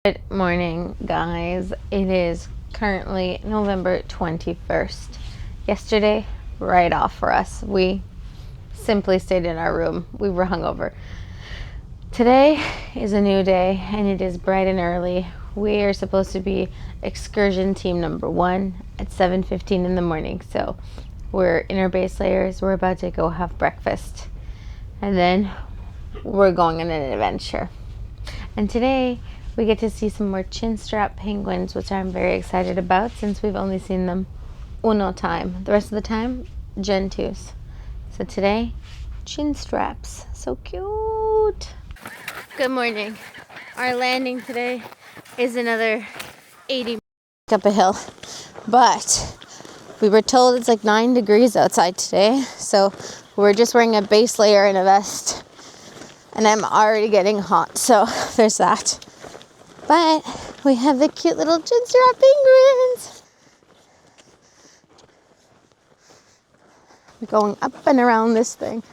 Good morning, guys. It is currently November 21st. Yesterday, right off for us. We simply stayed in our room. We were hungover. Today is a new day, and it is bright and early. We are supposed to be excursion team number 1 at 7:15 in the morning. So we're in our base layers. We're about to go have breakfast. And then we're going on an adventure. And today, we get to see some more chinstrap penguins, which I'm very excited about since we've only seen them uno time. The rest of the time, gentoos. So today, chinstraps. So cute. Good morning. Our landing today is another 80 up a hill. But we were told it's like 9 degrees outside today. So we're just wearing a base layer and a vest. And I'm already getting hot. So there's that. But we have the cute little chinstrap penguins. We're going up and around this thing.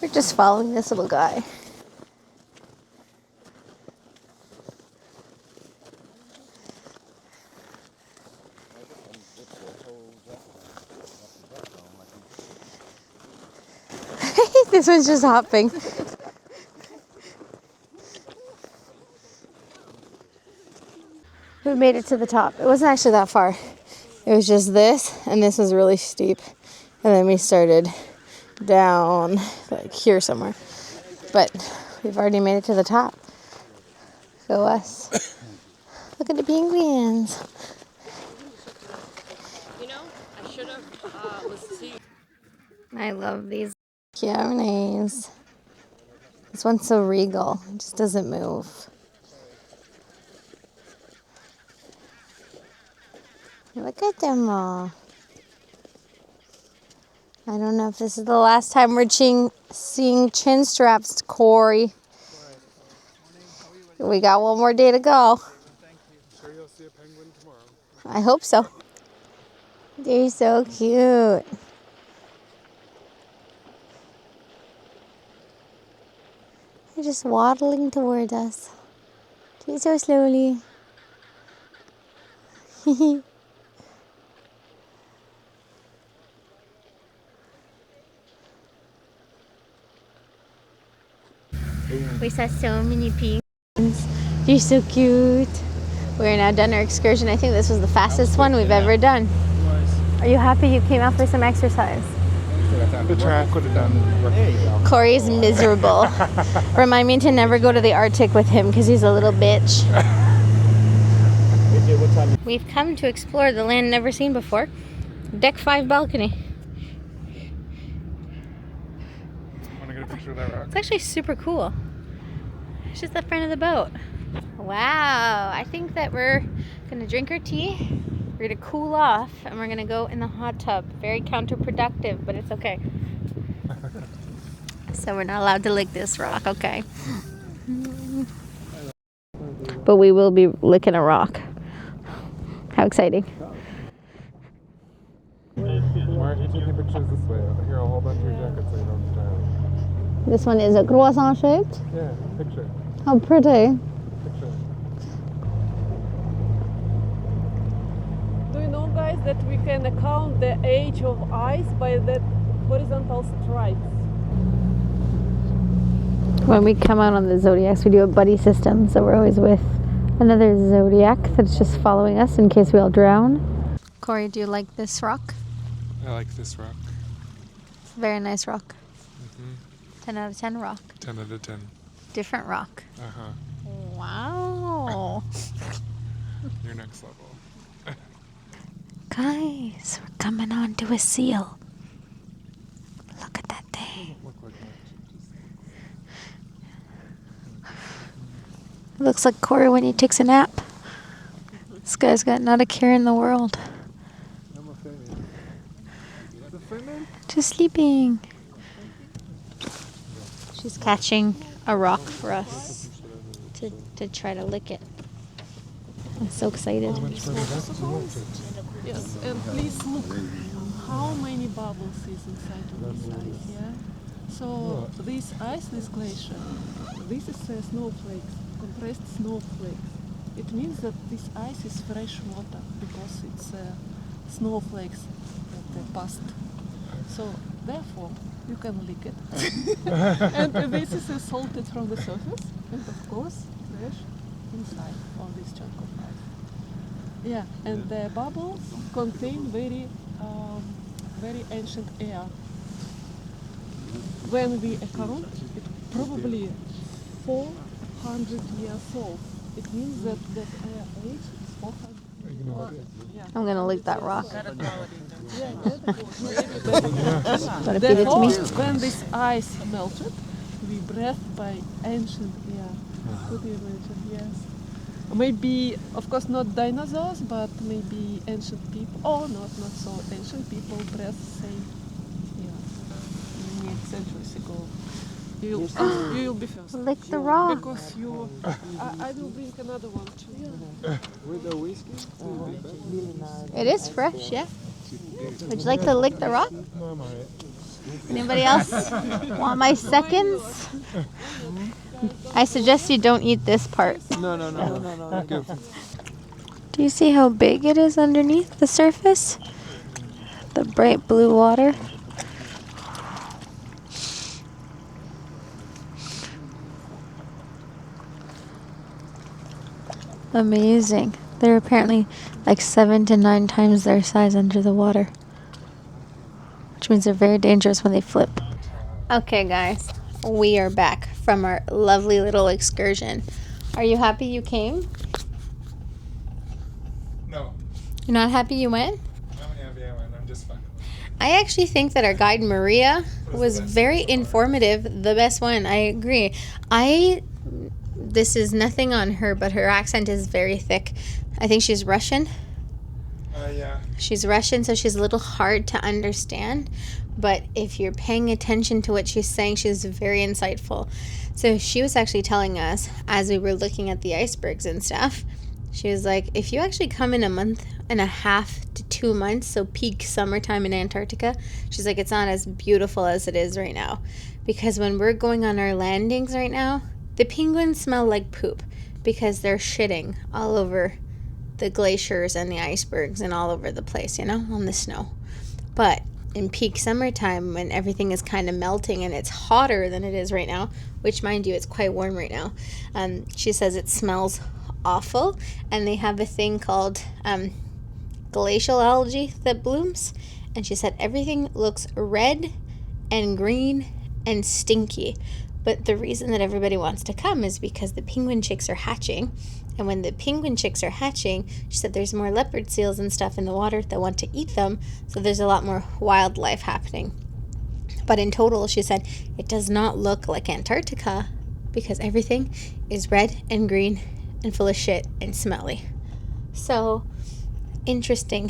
We're just following this little guy. This one's just hopping. We made it to the top. It wasn't actually that far. It was just this, and this was really steep. And then we started down, like here somewhere. But we've already made it to the top. Go us. Look at the penguins. You know, I should have listened to you. I love these Chianes. This one's so regal. It just doesn't move. Look at them all. I don't know if this is the last time we're seeing chinstraps, Corey. We got one more day to go. Sure you'll see a penguin tomorrow. I hope so. They're so cute. They're just waddling toward us. Just so slowly. We saw so many penguins. They're so cute. We're now done our excursion. I think this was the fastest one we've ever done. Are you happy you came out for some exercise? The track would have done. Corey's miserable. Remind me to never go to the Arctic with him because he's a little bitch. We've come to explore the land never seen before. Deck 5 balcony. Want to get a picture of that rock? It's actually super cool. It's just the front of the boat. Wow. I think that we're going to drink our tea. We're going to cool off and we're going to go in the hot tub. Very counterproductive, but it's okay. So we're not allowed to lick this rock, okay? But we will be licking a rock. How exciting. Why aren't you taking pictures this way? Here, I'll hold on to your jacket so you don't die. This one is a croissant shaped. Yeah, picture. How pretty. Picture. Do you know, guys, that we can count the age of ice by the horizontal stripes? When we come out on the Zodiacs, we do a buddy system, so we're always with another Zodiac that's just following us in case we all drown. Corey, do you like this rock? I like this rock. It's a very nice rock. Mm-hmm. 10 out of 10 rock. 10 out of 10. Different rock. Uh-huh. Wow. You're next level. Guys, we're coming on to a seal. Look at that thing. Look like that. It looks like Corey when he takes a nap. This guy's got not a care in the world. I'm a fan. The fan? Just sleeping. She's catching a rock for us to try to lick it. I'm so excited. Yes, and please look how many bubbles is inside of this Bubbles. ice, yeah? So What? this ice, this glacier, this is snowflakes, compressed snowflakes. It means that this ice is fresh water because it's snowflakes that passed. So therefore, you can lick it. And this is salted from the surface, and of course, fresh inside on this chunk of ice. Yeah, and the bubbles contain very ancient air. When we account, it's probably 400 years old. It means that air age is 400 years old. Yeah. I'm gonna lick that rock. Yeah, Gotta feed it to me. when this ice melted, we breathed by ancient air. Could you imagine? Yes. Maybe, of course, not dinosaurs, but maybe ancient people. Oh, not so ancient people breathed same air many centuries ago. You'll be first. Lick the rock. Because you, I will bring another one too. With the whiskey? It is fresh, yeah. Would you like to lick the rock? No, I'm alright. Anybody else want my seconds? I suggest you don't eat this part. No. Good. Do you see how big it is underneath the surface? The bright blue water. Amazing. They're apparently like 7 to 9 times their size under the water, which means they're very dangerous when they flip. Okay, guys, we are back from our lovely little excursion. Are you happy you came? No, You're not happy you went? I'm happy I went. I'm just fine. I actually think that our guide Maria was very informative, the best one. I agree. This is nothing on her, but her accent is very thick. I think she's Russian. Yeah. She's Russian, so she's a little hard to understand. But if you're paying attention to what she's saying, she's very insightful. So she was actually telling us, as we were looking at the icebergs and stuff, she was like, if you actually come in a month and a half to 2 months, so peak summertime in Antarctica, she's like, it's not as beautiful as it is right now. Because when we're going on our landings right now, the penguins smell like poop because they're shitting all over the glaciers and the icebergs and all over the place, on the snow. But in peak summertime, when everything is kind of melting and it's hotter than it is right now, which, mind you, it's quite warm right now, she says it smells awful, and they have a thing called glacial algae that blooms, and she said everything looks red and green and stinky. But the reason that everybody wants to come is because the penguin chicks are hatching. And when the penguin chicks are hatching, she said there's more leopard seals and stuff in the water that want to eat them. So there's a lot more wildlife happening. But in total, she said, it does not look like Antarctica because everything is red and green and full of shit and smelly. So interesting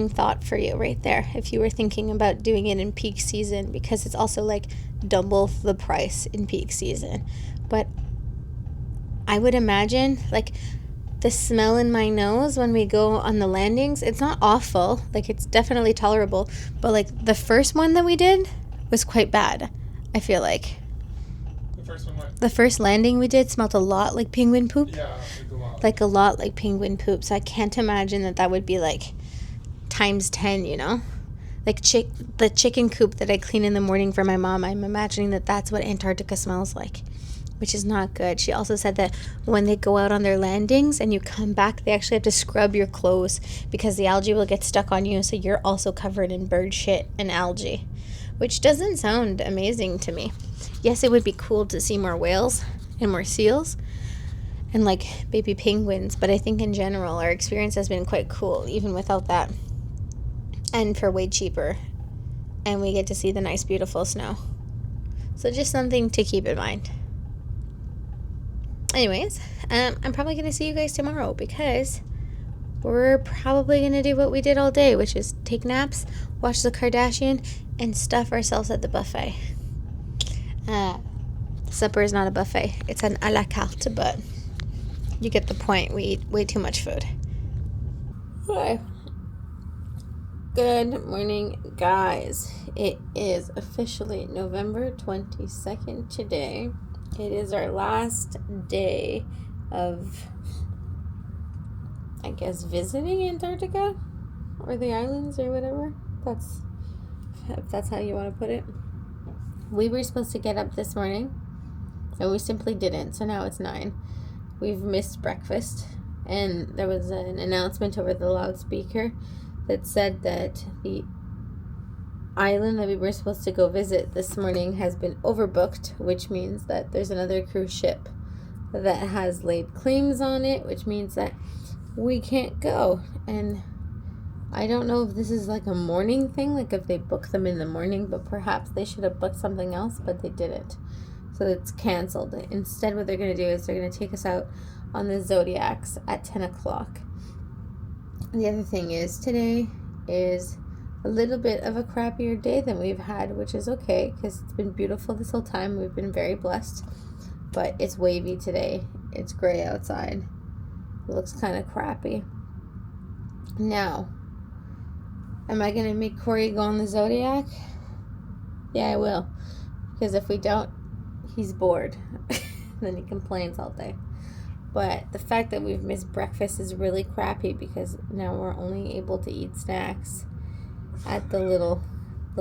thought for you right there if you were thinking about doing it in peak season, because it's also like double the price in peak season. But I would imagine like the smell in my nose when we go on the landings, it's not awful, like it's definitely tolerable, but like the first one that we did was quite bad. I feel like The first one went. the first landing we did smelled a lot like penguin poop. Yeah, like a lot. Like a lot like penguin poop. So I can't imagine that would be like times 10, Like the chicken coop that I clean in the morning for my mom, I'm imagining that's what Antarctica smells like, which is not good. She also said that when they go out on their landings and you come back, they actually have to scrub your clothes because the algae will get stuck on you, so you're also covered in bird shit and algae, which doesn't sound amazing to me. Yes, it would be cool to see more whales and more seals and like baby penguins, but I think in general our experience has been quite cool even without that, and for way cheaper, and we get to see the nice beautiful snow. So just something to keep in mind. Anyways, I'm probably gonna see you guys tomorrow because we're probably gonna do what we did all day, which is take naps, watch the Kardashian, and stuff ourselves at the buffet. Supper is not a buffet, it's an a la carte, but you get the point. We eat way too much food. Okay. Good morning, guys. It is officially November 22nd today. It is our last day of, I guess, visiting Antarctica or the islands or whatever. If that's how you want to put it. We were supposed to get up this morning and we simply didn't. So now it's 9. We've missed breakfast, and there was an announcement over the loudspeaker that said that the island that we were supposed to go visit this morning has been overbooked, which means that there's another cruise ship that has laid claims on it, which means that we can't go. And I don't know if this is like a morning thing, like if they book them in the morning, but perhaps they should have booked something else, but they didn't. So it's canceled. Instead, what they're going to do is they're going to take us out on the Zodiacs at 10 o'clock. The other thing is, today is a little bit of a crappier day than we've had, which is okay because it's been beautiful this whole time. We've been very blessed, but it's wavy today. It's gray outside. It looks kind of crappy. Now, am I going to make Corey go on the Zodiac? Yeah, I will. Because if we don't, he's bored. Then he complains all day. But the fact that we've missed breakfast is really crappy because now we're only able to eat snacks at the little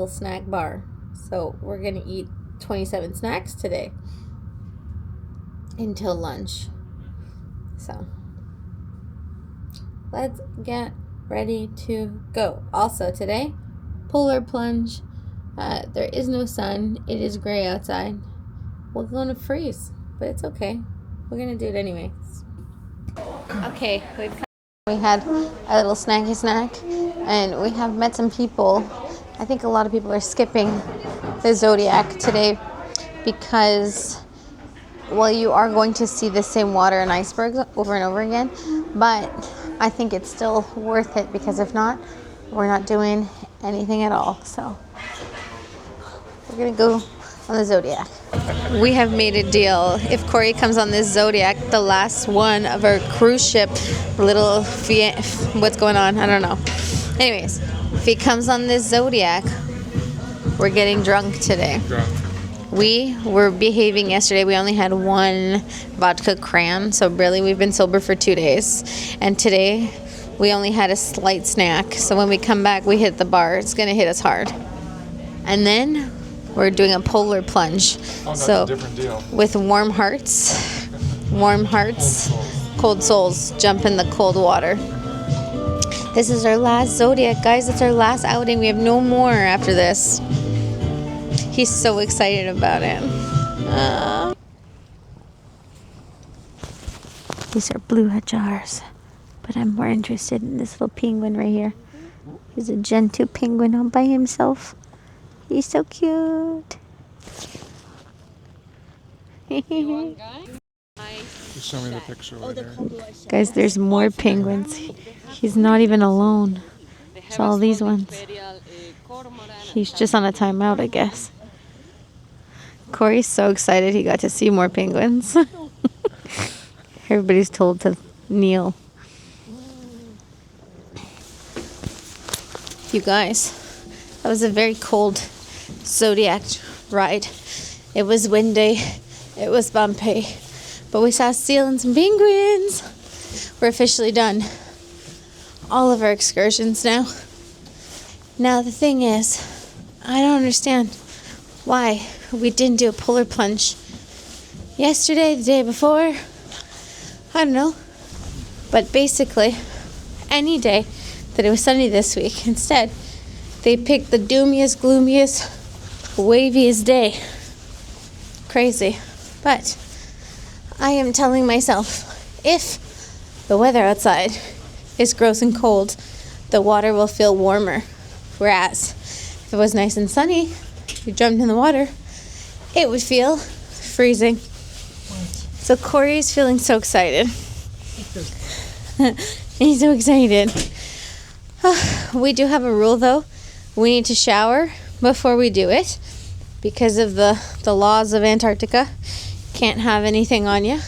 snack bar. So we're going to eat 27 snacks today until lunch. So let's get ready to go. Also today, polar plunge. There is no sun. It is gray outside. We're going to freeze, but it's okay. We're going to do it anyway. Okay, we had a little snacky snack, and we have met some people. I think a lot of people are skipping the Zodiac today because, well, you are going to see the same water and icebergs over and over again, but I think it's still worth it because if not, we're not doing anything at all. So we're going to go on the Zodiac. We have made a deal. If Corey comes on this Zodiac, the last one of our cruise ship, what's going on? I don't know. Anyways, if he comes on this Zodiac, we're getting drunk today. We were behaving yesterday. We only had 1 vodka cran, so really we've been sober for 2 days. And today we only had a slight snack. So when we come back, we hit the bar. It's going to hit us hard. And then we're doing a polar plunge. That's a different deal. With warm hearts, cold souls, jump in the cold water. This is our last Zodiac, guys. It's our last outing. We have no more after this. He's so excited about it. These are blue jars, but I'm more interested in this little penguin right here. He's a Gentoo penguin all by himself. He's so cute. Just show me the picture later. Guys, there's more penguins. He's not even alone. It's all these ones. He's just on a timeout, I guess. Corey's so excited he got to see more penguins. Everybody's told to kneel. You guys, that was a very cold Zodiac ride. It was windy, it was bumpy, but we saw a seal and some penguins. We're officially done all of our excursions now. Now the thing is, I don't understand why we didn't do a polar plunge yesterday, the day before. I don't know. But basically, any day that it was sunny this week, instead, they picked the doomiest, gloomiest, waviest day. Crazy. But I am telling myself, if the weather outside is gross and cold, the water will feel warmer. Whereas if it was nice and sunny, you jumped in the water, it would feel freezing. So Corey's feeling so excited. He's so excited. We do have a rule though. We need to shower before we do it because of the laws of Antarctica. Can't have anything on you.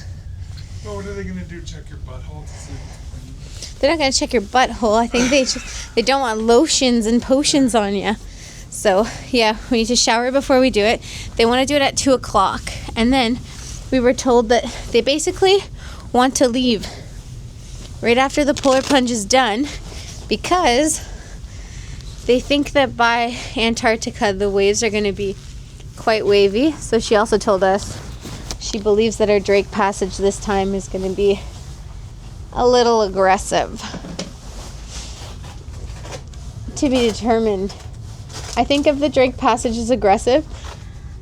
Well, what are they going to do? Check your butthole to see? They're not gonna check your butthole. I think they don't want lotions and potions on you. So yeah, we need to shower before we do it. They want to do it at 2 o'clock, and then we were told that they basically want to leave right after the polar plunge is done because they think that by Antarctica the waves are going to be quite wavy. So she also told us she believes that our Drake Passage this time is going to be a little aggressive. To be determined. I think if the Drake Passage is aggressive,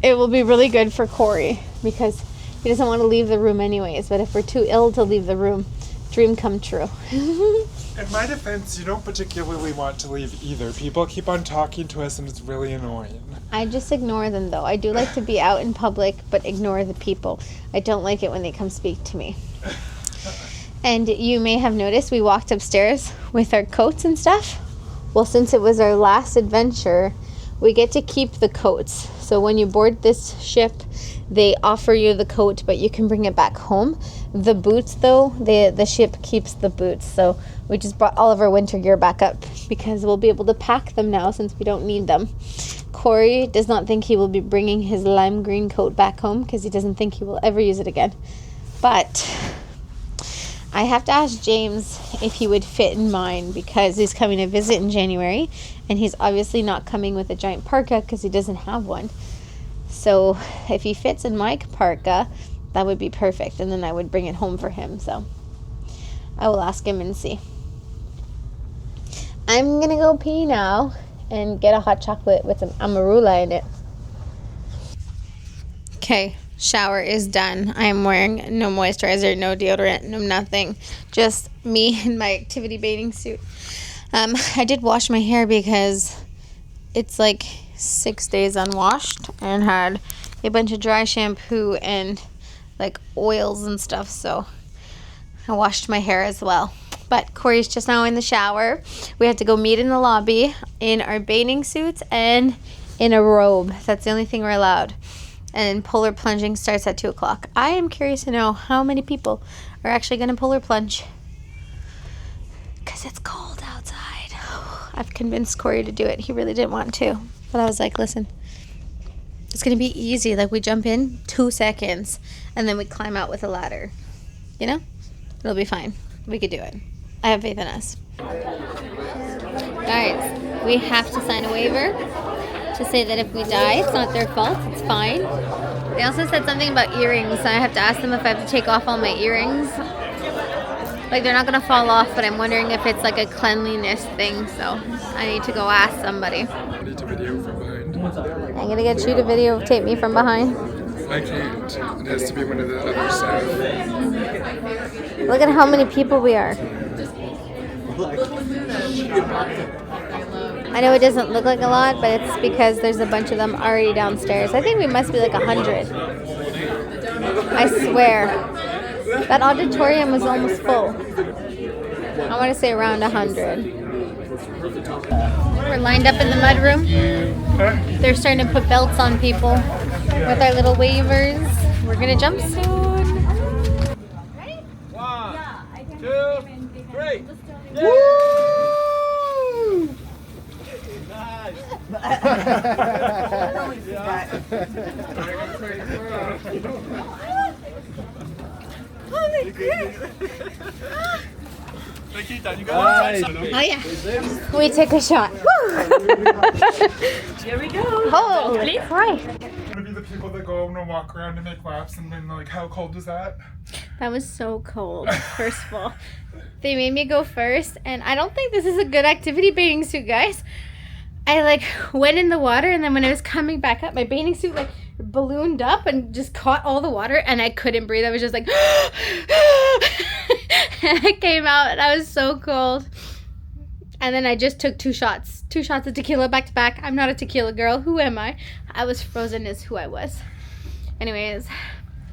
it will be really good for Corey because he doesn't want to leave the room anyways. But if we're too ill to leave the room, dream come true. In my defense, you don't particularly want to leave either. People keep on talking to us and it's really annoying. I just ignore them though. I do like to be out in public, but ignore the people. I don't like it when they come speak to me. And you may have noticed we walked upstairs with our coats and stuff. Well, since it was our last adventure, we get to keep the coats. So when you board this ship, they offer you the coat, but you can bring it back home. The boots, though, the ship keeps the boots. So we just brought all of our winter gear back up because we'll be able to pack them now since we don't need them. Corey does not think he will be bringing his lime green coat back home because he doesn't think he will ever use it again. But I have to ask James if he would fit in mine because he's coming to visit in January and he's obviously not coming with a giant parka because he doesn't have one. So if he fits in my parka, that would be perfect, and then I would bring it home for him. So I will ask him and see. I'm gonna go pee now and get a hot chocolate with some amarula in it. Okay, shower is done. I am wearing no moisturizer, no deodorant, no nothing. Just me in my activity bathing suit. I did wash my hair because it's like 6 days unwashed and had a bunch of dry shampoo and like oils and stuff, so I washed my hair as well. But Corey's just now in the shower. We had to go meet in the lobby in our bathing suits and in a robe. That's the only thing we're allowed. And polar plunging starts at 2 o'clock. I am curious to know how many people are actually going to polar plunge because it's cold outside. I've convinced Corey to do it. He really didn't want to. But I was like, listen, it's going to be easy. Like, we jump in 2 seconds, and then we climb out with a ladder. You know? It'll be fine. We could do it. I have faith in us. Guys, we have to sign a waiver to say that if we die, it's not their fault. It's fine. They also said something about earrings, so I have to ask them if I have to take off all my earrings. Like, they're not going to fall off, but I'm wondering if it's like a cleanliness thing, so I need to go ask somebody. I need to video from behind. I'm going to get you to videotape me from behind. I can't. It has to be one of the other staff. Look at how many people we are. I know it doesn't look like a lot, but it's because there's a bunch of them already downstairs. I think we must be like 100. I swear. That auditorium was almost full. I want to say around 100. We're lined up in the mudroom. They're starting to put belts on people with our little wavers. We're going to jump soon. Ready? 1, 2, 3. Woo! Nikita, you guys. Oh yeah. We take a shot. Woo! Here we go. Holy Christ. Gonna be the people that go and walk around and make laps and then like, how cold was that? That was so cold, first of all. They made me go first, and I don't think this is a good activity bathing suit, guys. I like went in the water, and then when I was coming back up, my bathing suit like ballooned up and just caught all the water, and I couldn't breathe. I was just like, and I came out, and I was so cold. And then I just took 2 shots of tequila back to back. I'm not a tequila girl. Who am I? I was frozen as who I was. Anyways,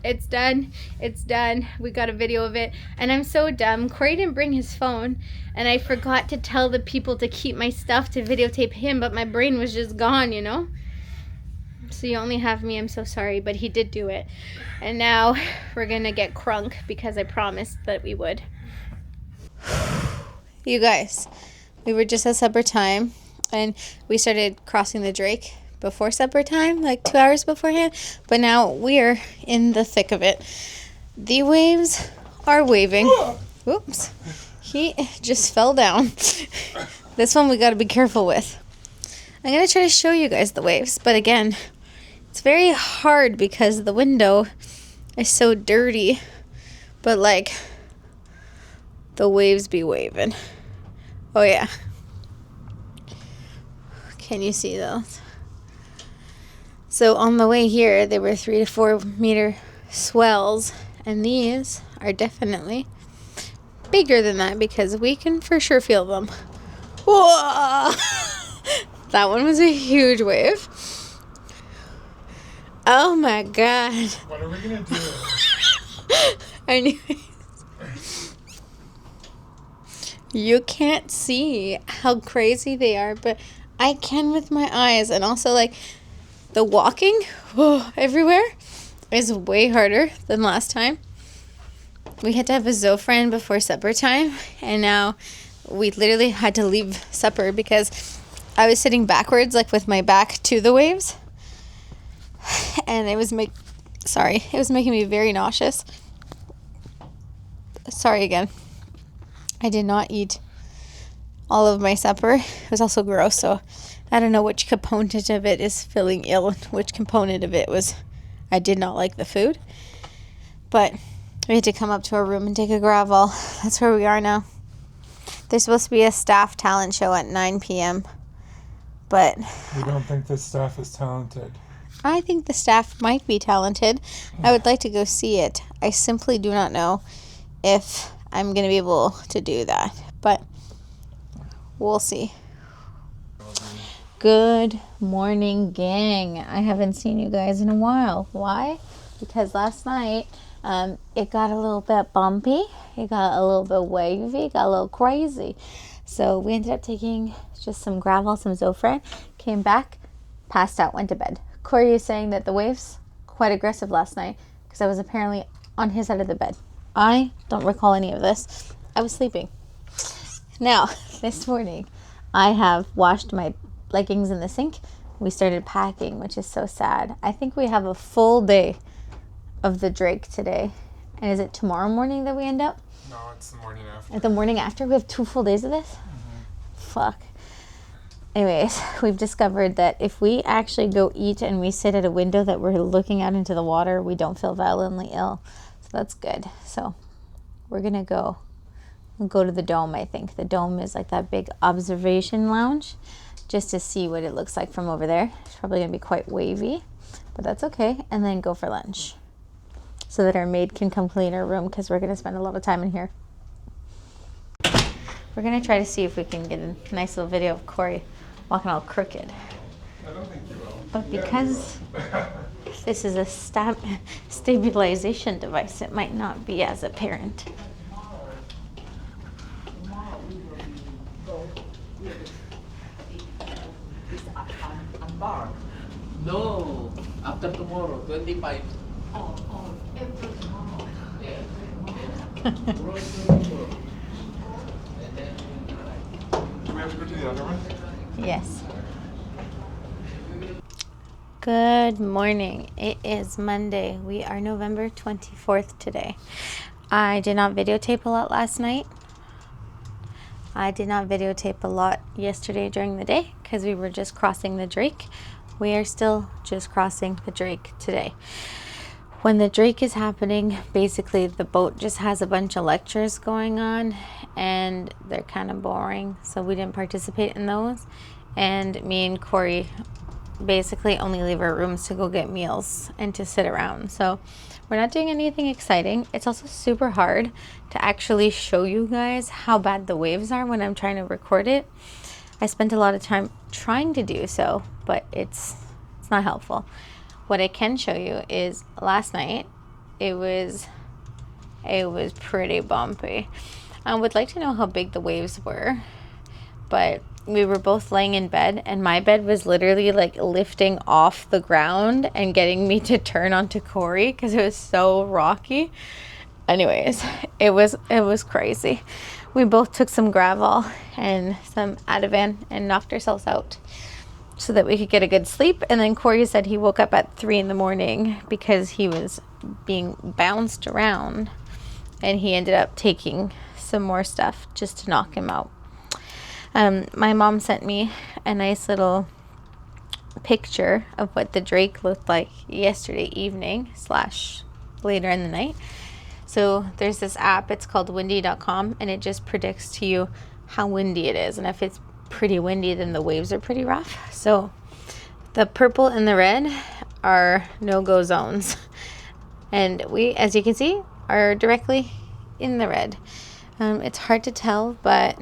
it's done. It's done. We got a video of it. And I'm so dumb. Corey didn't bring his phone. And I forgot to tell the people to keep my stuff to videotape him. But my brain was just gone, you know? So you only have me. I'm so sorry. But he did do it. And now we're going to get crunk because I promised that we would. You guys, we were just at supper time and we started crossing the Drake before supper time, like 2 hours beforehand, but now we're in the thick of it. The waves are waving. Whoops. He just fell down. This one we got to be careful with. I'm going to try to show you guys the waves, but again, it's very hard because the window is so dirty, but like the waves be waving. Oh yeah. Can you see those? So on the way here, there were 3 to 4 meter swells, and these are definitely bigger than that because we can for sure feel them. Whoa! That one was a huge wave. Oh my god. What are we gonna do? Anyways. You can't see how crazy they are, but I can with my eyes. And also, like, the walking everywhere is way harder than last time. We had to have a Zofran before supper time, and now we literally had to leave supper because I was sitting backwards, like with my back to the waves, and it was making me very nauseous. Sorry again. I did not eat all of my supper. It was also gross, so I don't know which component of it is feeling ill and which component of it was I did not like the food. But we had to come up to our room and take a gravel. That's where we are now. There's supposed to be a staff talent show at 9 p.m. But We don't think this staff is talented. I think the staff might be talented. I would like to go see it. I simply do not know if I'm going to be able to do that. But we'll see. Good morning, gang. I haven't seen you guys in a while. Why? Because last night it got a little bit bumpy. It got a little bit wavy. It got a little crazy. So we ended up taking just some gravel, some Zofran, came back, passed out, went to bed. Corey is saying that the waves quite aggressive last night because I was apparently on his side of the bed. I don't recall any of this. I was sleeping. Now, this morning, I have washed my leggings in the sink. We started packing, which is so sad. I think we have a full day of the Drake today. And is it tomorrow morning that we end up? No, it's the morning after. At the morning after? We have 2 full days of this? Mm-hmm. Fuck. Anyways, we've discovered that if we actually go eat and we sit at a window that we're looking out into the water, we don't feel violently ill. So that's good. So we're going to go to the dome, I think. The dome is like that big observation lounge just to see what it looks like from over there. It's probably going to be quite wavy, but that's okay. And then go for lunch so that our maid can come clean our room because we're going to spend a lot of time in here. We're going to try to see if we can get a nice little video of Corey walking all crooked. I don't think you will. But because this is a stabilization device, it might not be as apparent. No, after tomorrow, 25. Do we have to go to the other one? Yes. Good morning. It is Monday. We are November 24th today. I did not videotape a lot last night. I did not videotape a lot yesterday during the day because we were just crossing the Drake. We are still just crossing the Drake today. When the Drake is happening, basically the boat just has a bunch of lectures going on and they're kind of boring, so we didn't participate in those. And me and Corey basically only leave our rooms to go get meals and to sit around. So we're not doing anything exciting. It's also super hard to actually show you guys how bad the waves are when I'm trying to record it. I spent a lot of time trying to do so, but it's not helpful. What I can show you is last night it was pretty bumpy. I would like to know how big the waves were, but we were both laying in bed and my bed was literally like lifting off the ground and getting me to turn onto Corey because it was so rocky. Anyways, it was crazy. we both took some Gravol and some Ativan and knocked ourselves out so that we could get a good sleep. And then Corey said he woke up at 3 in the morning because he was being bounced around, and he ended up taking some more stuff just to knock him out. My mom sent me a nice little picture of what the Drake looked like yesterday evening / later in the night. So there's this app, it's called windy.com, and it just predicts to you how windy it is. And if it's pretty windy, then the waves are pretty rough. So the purple and the red are no-go zones. And we, as you can see, are directly in the red. It's hard to tell, but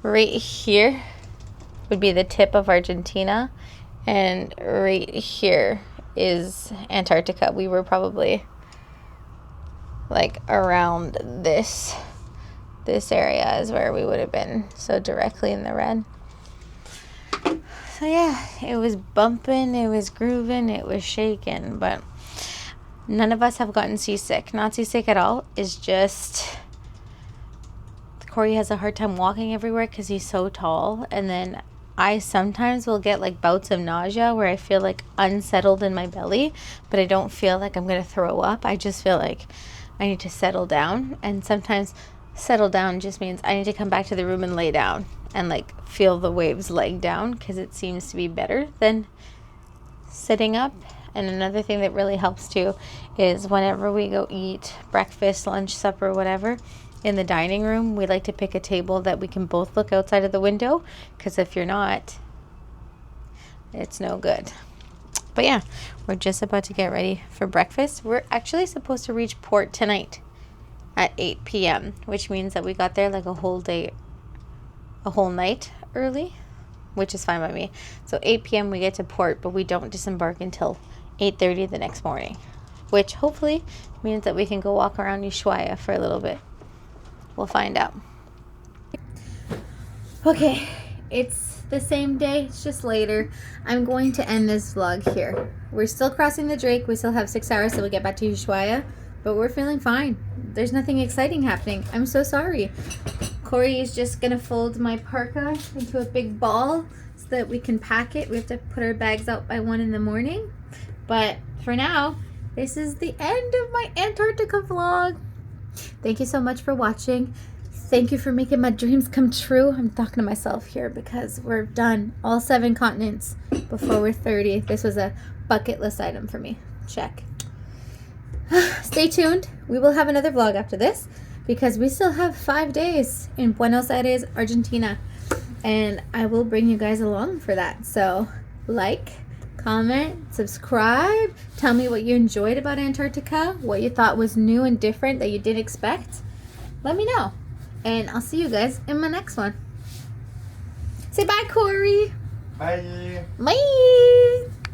right here would be the tip of Argentina, and right here is Antarctica. We were probably like around this area is where we would have been, so directly in the red. So yeah, it was bumping, it was grooving, it was shaking, but none of us have gotten seasick. Not seasick at all. It's just Corey has a hard time walking everywhere because he's so tall, and then I sometimes will get like bouts of nausea where I feel like unsettled in my belly, but I don't feel like I'm gonna throw up. I just feel like I need to settle down, and sometimes settle down just means I need to come back to the room and lay down and like feel the waves leg down, because it seems to be better than sitting up. And another thing that really helps too is whenever we go eat breakfast, lunch, supper, whatever, in the dining room, we like to pick a table that we can both look outside of the window, because if you're not, it's no good. But yeah, we're just about to get ready for breakfast. We're actually supposed to reach port tonight at 8 p.m., which means that we got there like a whole night early, which is fine by me. So 8 p.m. we get to port, but we don't disembark until 8:30 the next morning, which hopefully means that we can go walk around Ushuaia for a little bit. We'll find out. Okay, it's the same day, it's just later. I'm going to end this vlog here. We're still crossing the Drake. We still have 6 hours till we get back to Ushuaia, but we're feeling fine. There's nothing exciting happening. I'm so sorry. Corey is just gonna fold my parka into a big ball so that we can pack it. We have to put our bags out by 1 in the morning. But for now, this is the end of my Antarctica vlog. Thank you so much for watching. Thank you for making my dreams come true. I'm talking to myself here because we're done all 7 continents before we're 30. This was a bucket list item for me. Check. Stay tuned. We will have another vlog after this because we still have 5 days in Buenos Aires, Argentina. And I will bring you guys along for that. So like, comment, subscribe. Tell me what you enjoyed about Antarctica, what you thought was new and different that you didn't expect. Let me know. And I'll see you guys in my next one. Say bye, Corey. Bye. Bye.